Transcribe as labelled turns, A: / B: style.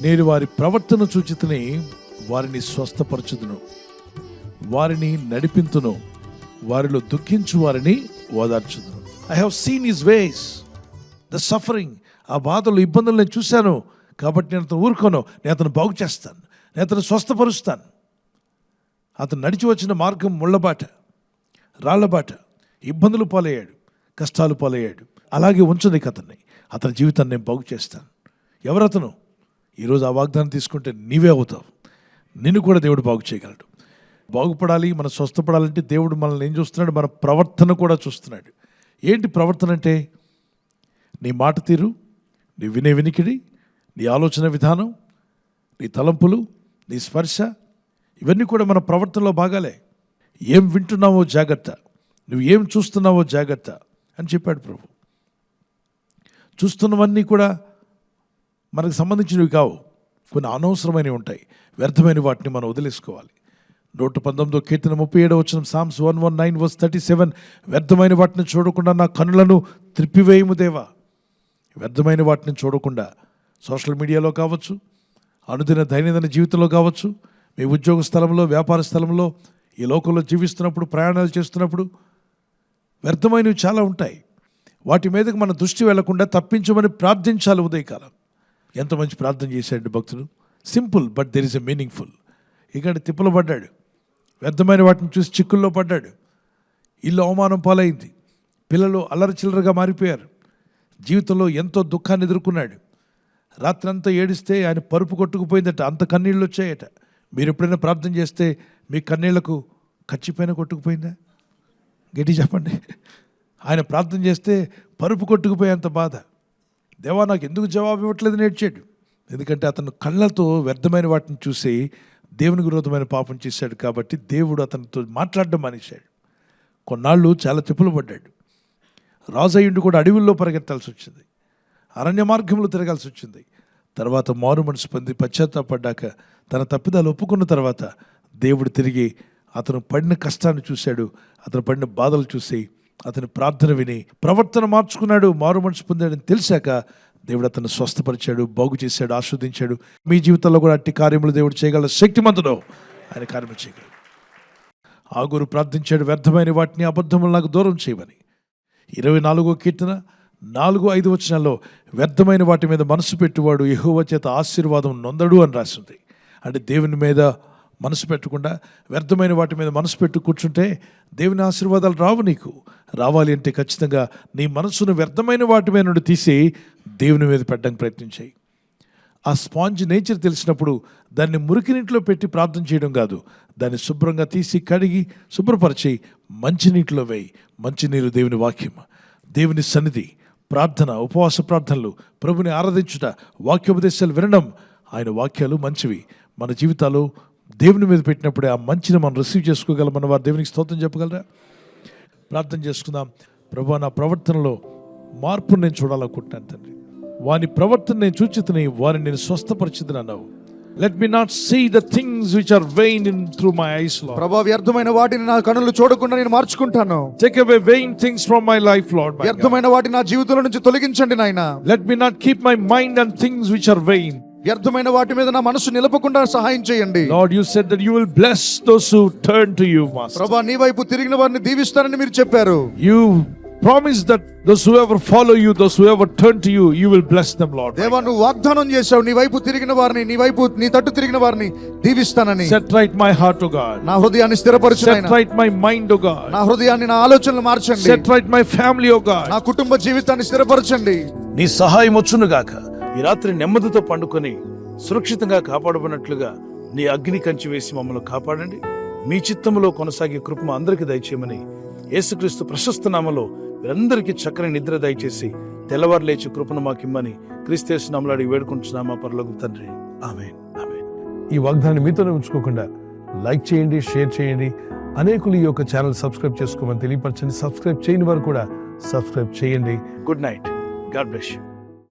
A: నేను వారి ప్రవర్తన చూచితిని, వారిని స్వస్థపరచుదును, వారిని నడిపింతును, వారిలో దుఃఖించు వారిని ఓదార్చుదును. I have seen his ways, the suffering, ఆ బాధలు ఇబ్బందులు నేను చూశాను కాబట్టి నేను అతను ఊరుకోను, నేను అతను బాగు చేస్తాను, నేను అతను స్వస్థపరుస్తాను. అతను నడిచి వచ్చిన మార్గం ముళ్ళబాట, రాళ్లబాట, ఇబ్బందులు పాలయ్యాడు, కష్టాలు పాలయ్యాడు. అలాగే ఉంచని అతన్ని, అతని జీవితాన్ని నేను బాగు చేస్తాను. ఎవరతను? ఈరోజు ఆ వాగ్దానం తీసుకుంటే నీవే అవుతావు. నిన్ను కూడా దేవుడు బాగు చేయగలడు. బాగుపడాలి, మనం స్వస్థపడాలంటే దేవుడు మనల్ని ఏం చూస్తున్నాడు? మన ప్రవర్తన కూడా చూస్తున్నాడు. ఏంటి ప్రవర్తన అంటే? నీ మాట తీరు, నీ వినే వినికిడి, నీ ఆలోచన విధానం, నీ తలంపులు, నీ స్పర్శ, ఇవన్నీ కూడా మన ప్రవర్తనలో భాగాలే. ఏం వింటున్నావో జాగ్రత్త, నువ్వు ఏం చూస్తున్నావో జాగ్రత్త అని చెప్పాడు ప్రభు. చూస్తున్నవన్నీ కూడా మనకు సంబంధించినవి కావు, కొన్ని అనవసరమైనవి ఉంటాయి. వ్యర్థమైన వాటిని మనం వదిలేసుకోవాలి. 119 కీర్తన 37 వచనం, Psalms 119:37, వ్యర్థమైన వాటిని చూడకుండా నా కన్నులను త్రిప్పివేయము దేవా. వ్యర్థమైన వాటిని చూడకుండా సోషల్ మీడియాలో కావచ్చు, అనుదిన దైనందిన జీవితంలో కావచ్చు, మీ ఉద్యోగ స్థలంలో, వ్యాపార స్థలంలో, ఈ లోకంలో జీవిస్తున్నప్పుడు, ప్రయాణాలు చేస్తున్నప్పుడు వ్యర్థమైనవి చాలా ఉంటాయి. వాటి మీదకి మన దృష్టి వెళ్లకుండా తప్పించమని ప్రార్థించాలి. ఉదయకాలం ఎంత మంచి ప్రార్థన చేశాడు భక్తుడు. Simple but there is a meaningful. ఇక్కడ తిప్పలు పడ్డాడు, వ్యర్థమైన వాటిని చూసి చిక్కుల్లో పడ్డాడు, ఇల్లు అవమానం పాలైంది, పిల్లలు అల్లరి చిల్లరగా మారిపోయారు, జీవితంలో ఎంతో దుఃఖాన్ని ఎదుర్కొన్నాడు. రాత్రంతా ఏడిస్తే ఆయన పరుపు కొట్టుకుపోయిందట, అంత కన్నీళ్ళు వచ్చాయట. మీరు ఎప్పుడైనా ప్రార్థన చేస్తే మీ కన్నీళ్లకు ఖర్చిపోయిన కొట్టుకుపోయిందా? గట్టి చెప్పండి. ఆయన ప్రార్థన చేస్తే పరుపు కొట్టుకుపోయేంత బాధ. దేవా నాకు ఎందుకు జవాబు ఇవ్వట్లేదు నేర్చాడు. ఎందుకంటే అతను కళ్ళతో వ్యర్థమైన వాటిని చూసి దేవునికి విరోధమైన పాపం చేశాడు కాబట్టి దేవుడు అతనితో మాట్లాడడం మానేశాడు. కొన్నాళ్ళు చాలా తిప్పులు పడ్డాడు. రాజయ్యుండి కూడా అడవుల్లో పరిగెత్తాల్సి వచ్చింది, అరణ్య మార్గంలో తిరగాల్సి వచ్చింది. తర్వాత మారు మనసు పొంది పశ్చాత్తాపడ్డాక, తన తప్పిదాలు ఒప్పుకున్న తర్వాత దేవుడు తిరిగి అతను పడిన కష్టాన్ని చూశాడు, అతను పడిన బాధలు చూసి అతని ప్రార్థన విని ప్రవర్తన మార్చుకున్నాడు, మారు మనసు పొందాడని తెలిసాక దేవుడు అతను స్వస్థపరిచాడు, బాగు చేశాడు, ఆస్వాదించాడు. మీ జీవితంలో కూడా అట్టి కార్యములు దేవుడు చేయగల శక్తిమంతుడు, ఆయన కార్యములు చేయగలడు. ఆగూరు ప్రార్థించాడు, వ్యర్థమైన వాటిని, అబద్ధములు నాకు దూరం చేయమని. 24వ కీర్తన 4-5 వచనాల్లో వ్యర్థమైన వాటి మీద మనసు పెట్టువాడు యెహోవా చేత ఆశీర్వాదం నొందడు అని రాసింది. అంటే దేవుని మీద మనసు పెట్టకుండా వ్యర్థమైన వాటి మీద మనసు పెట్టు కూర్చుంటే దేవుని ఆశీర్వాదాలు రావు. నీకు రావాలి అంటే ఖచ్చితంగా నీ మనసును వ్యర్థమైన వాటి మీద నుండి తీసి దేవుని మీద పెట్టడానికి ప్రయత్నించాయి. ఆ స్పాంజ్ నేచర్ తెలిసినప్పుడు దాన్ని మురికి నీటిలో పెట్టి ప్రార్థన చేయడం కాదు, దాన్ని శుభ్రంగా తీసి కడిగి శుభ్రపరిచి మంచినీటిలో వేయి. మంచినీరు దేవుని వాక్యం, దేవుని సన్నిధి, ప్రార్థన, ఉపవాస ప్రార్థనలు, ప్రభుని ఆరాధించుట, వాక్యోపదేశాలు వినడం. ఆయన వాక్యాలు మంచివి. మన జీవితాలు దేవుని మీద పెట్టినప్పుడే ఆ మంచిని మనం రిసీవ్ చేసుకోగలమన్న వారు దేవునికి స్తోత్రం చెప్పగలరా? ప్రార్థన చేసుకుందాం. ప్రభువా, నా ప్రవర్తనలో మార్పును నేను చూడాలనుకుంటున్నాను తండ్రి. వాని ప్రవర్తన నేను చూచితిని, వారిని నేను స్వస్థపరిచితిని అన్నావు. Let me not see the things which are vain in through my eyes, Lord.
B: ప్రభువా, వ్యర్థమైన వాటిని నా కన్నులు చూడకుండా నేను మార్చుకుంటాను.
A: Take away vain things from my life, Lord.
B: వ్యర్థమైన వాటిని నా జీవితంలో నుంచి తొలగించండి నాయనా.
A: Let me not keep my mind on things which are vain.
B: వ్యర్థమైన వాటి మీద నా మనసు నిలపకుండా సహాయం చేయండి.
A: Lord, you said that you will bless those who turn to you, Master.
B: ప్రభువా, నీ వైపు తిరిగిన వారిని దీవిస్తానని మీరు చెప్పారు.
A: You promise that those who ever follow you, those who ever turn to you, you will bless them, Lord.
B: దేవా, నువ్వు వాగ్దానం చేశావు, నీ వైపు తిరిగిన వారిని, నీ తట్టు తిరిగిన వారిని దీవిస్తానని.
A: Set right my heart, O God.
B: నా హృదయాన్ని స్థిరపరచు నాయనా.
A: Set right my mind, O God.
B: నా హృదయాన్ని, నా ఆలోచనలు మార్చండి.
A: Set right my family, O God.
B: నా కుటుంబ జీవితాన్ని స్థిరపరచండి.
A: నీ సహాయం వచ్చును గాక. ఈ రాత్రి నెమ్మదితో పండుకొని సురక్షితంగా కాపాడబడినట్లుగా నీ అగ్ని కంచి వేసి మమ్మల్ని కాపాడండి. మీ చిత్తములో కొనసాగే కృప అందరికీ దయచేయమని యేసుక్రీస్తు ప్రశస్త నామములో వీరందరికీ చక్కని నిద్ర దయచేసి తెల్లవారు లేచి కృపను మాకిమ్మని క్రీస్తు యేసు నామములో అడిగి వేడుకుంటున్నామా పరలోకపు తండ్రి. ఆమేన్, ఆమేన్. ఈ వాగ్దానాన్ని మీతోనే ఉంచుకోకుండా లైక్ చేయండి, షేర్ చేయండి. అనేకులు ఈ యొక్క ఛానల్ సబ్స్క్రైబ్ చేసుకోమని తెలియపరచండి. సబ్స్క్రైబ్ చేయని వారు కూడా సబ్స్క్రైబ్ చేయండి. Good night. God bless you.